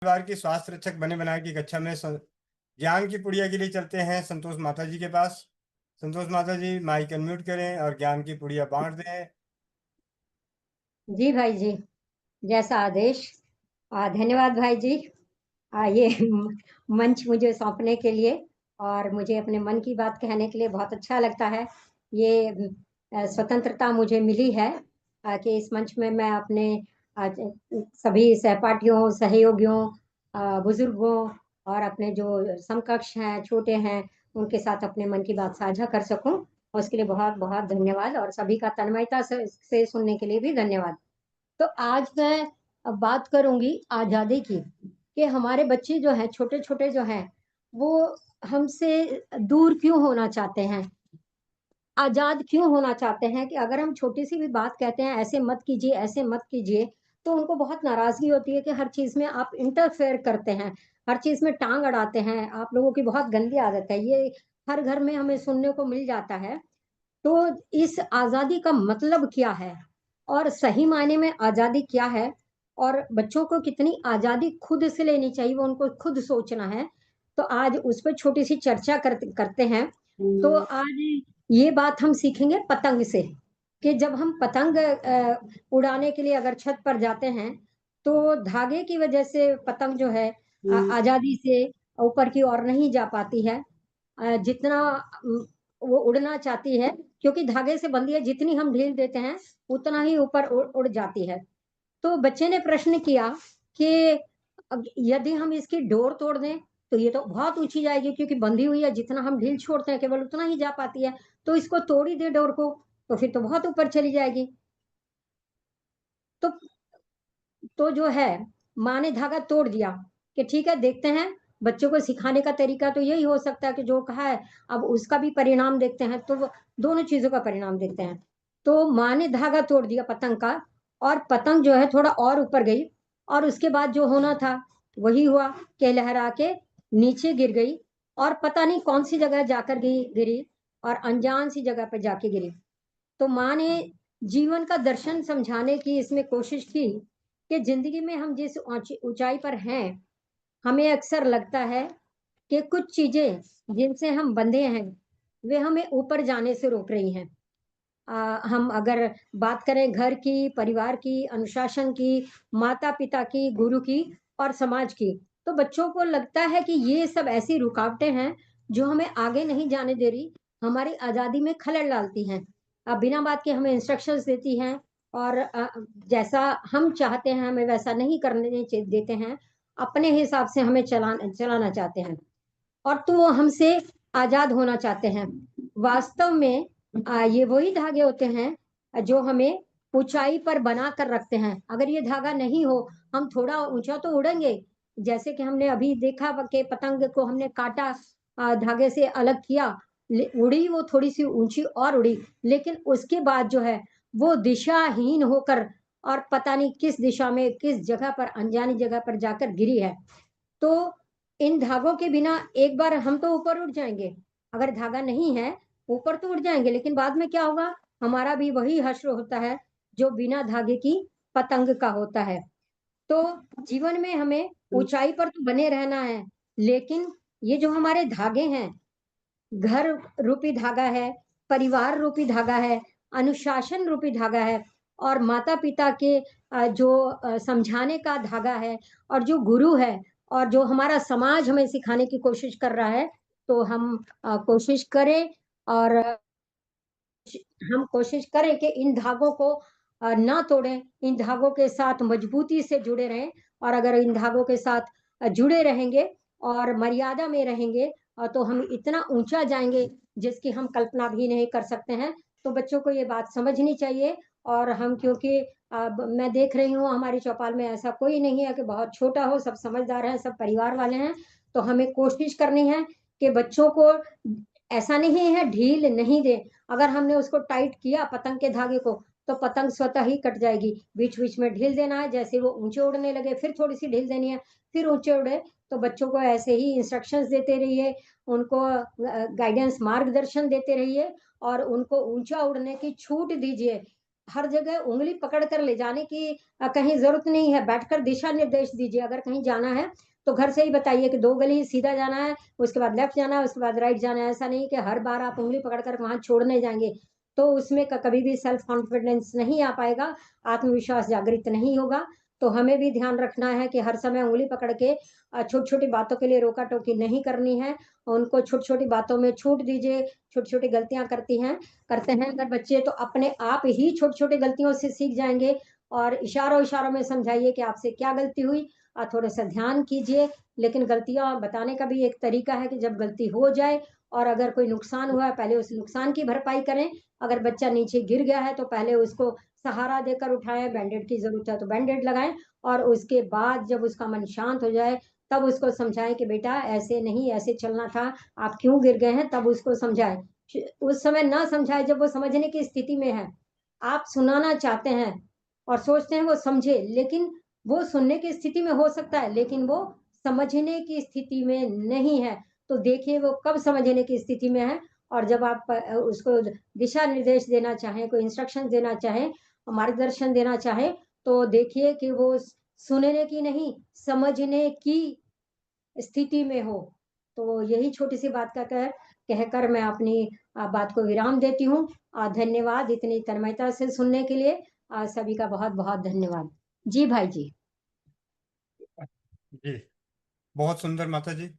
परिवार की स्वास्थ्य रक्षक बने बनाए की कक्षा में ज्ञान की पुड़िया के लिए चलते हैं संतोष माता जी के पास। संतोष माता जी माइक अनम्यूट करें और ज्ञान की पुड़िया बांट दें। जी भाई जी, जैसा आदेश। धन्यवाद भाई जी। ये मंच मुझे सौंपने के लिए और मुझे अपने मन की बात कहने के लिए बहुत अच्छा लगता है। ये स्वतंत्रता मुझे मिली है कि इस मंच में मैं अपने सभी सहपाठियों, सहयोगियों, बुजुर्गों और अपने जो समकक्ष हैं, छोटे हैं, उनके साथ अपने मन की बात साझा कर सकूं। और उसके लिए बहुत बहुत धन्यवाद और सभी का तन्मयता से सुनने के लिए भी धन्यवाद। तो आज मैं अब बात करूंगी आजादी की, कि हमारे बच्चे जो हैं, छोटे छोटे जो हैं, वो हमसे दूर क्यों होना चाहते हैं, आजाद क्यों होना चाहते हैं। कि अगर हम छोटी सी भी बात कहते हैं, ऐसे मत कीजिए, ऐसे मत कीजिए, तो उनको बहुत नाराजगी होती है कि हर चीज में आप इंटरफेयर करते हैं, हर चीज में टांग अड़ाते हैं। आप लोगों की बहुत गंदी आदत है ये, हर घर में हमें सुनने को मिल जाता है। तो इस आजादी का मतलब क्या है और सही मायने में आजादी क्या है, और बच्चों को कितनी आजादी खुद से लेनी चाहिए, वो उनको खुद सोचना है। तो आज उस पर छोटी सी चर्चा करते हैं। तो आज ये बात हम सीखेंगे पतंग से, कि जब हम पतंग उड़ाने के लिए अगर छत पर जाते हैं, तो धागे की वजह से पतंग जो है आजादी से ऊपर की ओर नहीं जा पाती है। जितना वो उड़ना चाहती है, क्योंकि धागे से बंधी है, जितनी हम ढील देते हैं उतना ही ऊपर उड़ जाती है। तो बच्चे ने प्रश्न किया कि यदि हम इसकी डोर तोड़ दें तो ये तो बहुत ऊंची जाएगी, क्योंकि बंधी हुई है, जितना हम ढील छोड़ते हैं केवल उतना ही जा पाती है। तो इसको तोड़ ही दे डोर को, तो फिर तो बहुत ऊपर चली जाएगी। तो जो है, माँ ने धागा तोड़ दिया कि ठीक है, देखते हैं। बच्चों को सिखाने का तरीका तो यही हो सकता है कि जो कहा है, अब उसका भी परिणाम देखते हैं। तो दोनों चीजों का परिणाम देखते हैं। तो माँ ने धागा तोड़ दिया पतंग का, और पतंग जो है थोड़ा और ऊपर गई, और उसके बाद जो होना था वही हुआ कि लहरा के नीचे गिर गई, और पता नहीं कौन सी जगह जाकर गिरी, और अनजान सी जगह पर जाके गिरी। तो माँ ने जीवन का दर्शन समझाने की इसमें कोशिश की, कि जिंदगी में हम जिस ऊंचाई पर हैं, हमें अक्सर लगता है कि कुछ चीजें जिनसे हम बंधे हैं, वे हमें ऊपर जाने से रोक रही हैं। हम अगर बात करें घर की, परिवार की, अनुशासन की, माता पिता की, गुरु की और समाज की, तो बच्चों को लगता है कि ये सब ऐसी रुकावटें हैं जो हमें आगे नहीं जाने दे रही, हमारी आजादी में खलल डालती हैं। बिना बात के हमें इंस्ट्रक्शंस देती हैं, और जैसा हम चाहते हैं हमें वैसा नहीं करने देते हैं, अपने हिसाब से हमें चलाना चाहते हैं, और तो वो हमसे आजाद होना चाहते हैं। वास्तव में ये वही धागे होते हैं जो हमें ऊंचाई पर बना कर रखते हैं। अगर ये धागा नहीं हो, हम थोड़ा ऊंचा तो उड़ेंगे। जैसे कि हमने अभी देखा कि पतंग को हमने काटा, धागे से अलग किया, उड़ी वो थोड़ी सी ऊंची और उड़ी, लेकिन उसके बाद जो है वो दिशाहीन होकर, और पता नहीं किस दिशा में, किस जगह पर, अनजानी जगह पर जाकर गिरी है। तो इन धागों के बिना एक बार हम तो ऊपर उठ जाएंगे, अगर धागा नहीं है ऊपर तो उठ जाएंगे, लेकिन बाद में क्या होगा, हमारा भी वही हश्र होता है जो बिना धागे की पतंग का होता है। तो जीवन में हमें ऊंचाई पर तो बने रहना है, लेकिन ये जो हमारे धागे हैं, घर रूपी धागा है, परिवार रूपी धागा है, अनुशासन रूपी धागा है, और माता पिता के जो समझाने का धागा है, और जो गुरु है, और जो हमारा समाज हमें सिखाने की कोशिश कर रहा है। तो हम कोशिश करें, और हम कोशिश करें कि इन धागों को ना तोड़ें, इन धागों के साथ मजबूती से जुड़े रहें। और अगर इन धागों के साथ जुड़े रहेंगे और मर्यादा में रहेंगे, तो हम इतना ऊंचा जाएंगे जिसकी हम कल्पना भी नहीं कर सकते हैं। तो बच्चों को ये बात समझनी चाहिए। और हम, क्योंकि मैं देख रही हूँ हमारी चौपाल में ऐसा कोई नहीं है कि बहुत छोटा हो, सब समझदार हैं, सब परिवार वाले हैं। तो हमें कोशिश करनी है कि बच्चों को ऐसा नहीं है ढील नहीं दे। अगर हमने उसको टाइट किया पतंग के धागे को, तो पतंग स्वतः ही कट जाएगी। बीच बीच में ढील देना है, जैसे वो ऊंचे उड़ने लगे फिर थोड़ी सी ढील देनी है, फिर ऊंचे उड़े। तो बच्चों को ऐसे ही इंस्ट्रक्शंस देते रहिए, उनको गाइडेंस, मार्गदर्शन देते रहिए, और उनको ऊंचा उड़ने की छूट दीजिए। हर जगह उँगली पकड़ कर ले जाने की कहीं ज़रूरत नहीं है, बैठकर दिशा निर्देश दीजिए। अगर कहीं जाना है, तो घर से ही बताइए कि 2 गली सीधा जाना है, उसके बाद लेफ्ट जाना है, उसके बाद राइट जाना है। ऐसा नहीं कि हर बार आप उँगली पकड़कर वहाँ छोड़ने जाएँगे, तो उसमें क कभी भी सेल्फ कॉन्फिडेंस नहीं आ पाएगा, आत्मविश्वास जागृत नहीं होगा। तो हमें भी ध्यान रखना है कि हर समय उँगली पकड़ के छोटी-छोटी बातों के लिए रोका-टोकी नहीं करनी है। उनको छोटी-छोटी बातों में छूट दीजिए, छोटी-छोटी गलतियाँ करते हैं अगर बच्चे तो अपने आप ही छोटी-छोटी गलतियों से सीख जाएँगे और इशारों-इशारों में समझाइए कि आपसे क्या गलती हुई थोड़ा-सा ध्यान कीजिए। लेकिन गलतियाँ बताने का भी एक तरीका है कि जब गलती हो जाए और अगर कोई नुकसान हुआ है, पहले उस नुकसान की भरपाई करें। अगर बच्चा नीचे गिर गया है, तो पहले उसको सहारा देकर उठाएँ, बैंडेड की ज़रूरत है तो बैंडेड लगाएँ और उसके बाद जब उसका मन शांत हो जाए, तब उसको समझाएँ कि बेटा ऐसे नहीं, ऐसे चलना था, आप क्यों गिर गए हैं, तब उसको समझाएँ। उस समय ना समझाए जब वो समझने की स्थिति में है। आप सुनाना चाहते हैं और सोचते हैं वो समझे, लेकिन वो सुनने की स्थिति में हो सकता है, लेकिन वो समझने की स्थिति में नहीं है। तो देखिए वो कब समझने की स्थिति में है और जब आप उसको दिशा निर्देश देना चाहें, कोई इंस्ट्रक्शंस देना चाहें, मार्गदर्शन देना चाहें, तो देखिए कि वो सुनने की नहीं, समझने की स्थिति में हो। तो यही छोटी-सी बात का कहकर मैं अपनी बात को विराम देती हूँ। धन्यवाद इतनी तन्मयता से सुनने के लिए। सभी का बहुत-बहुत धन्यवाद। जी भाई जी। जी, बहुत सुंदर माता जी।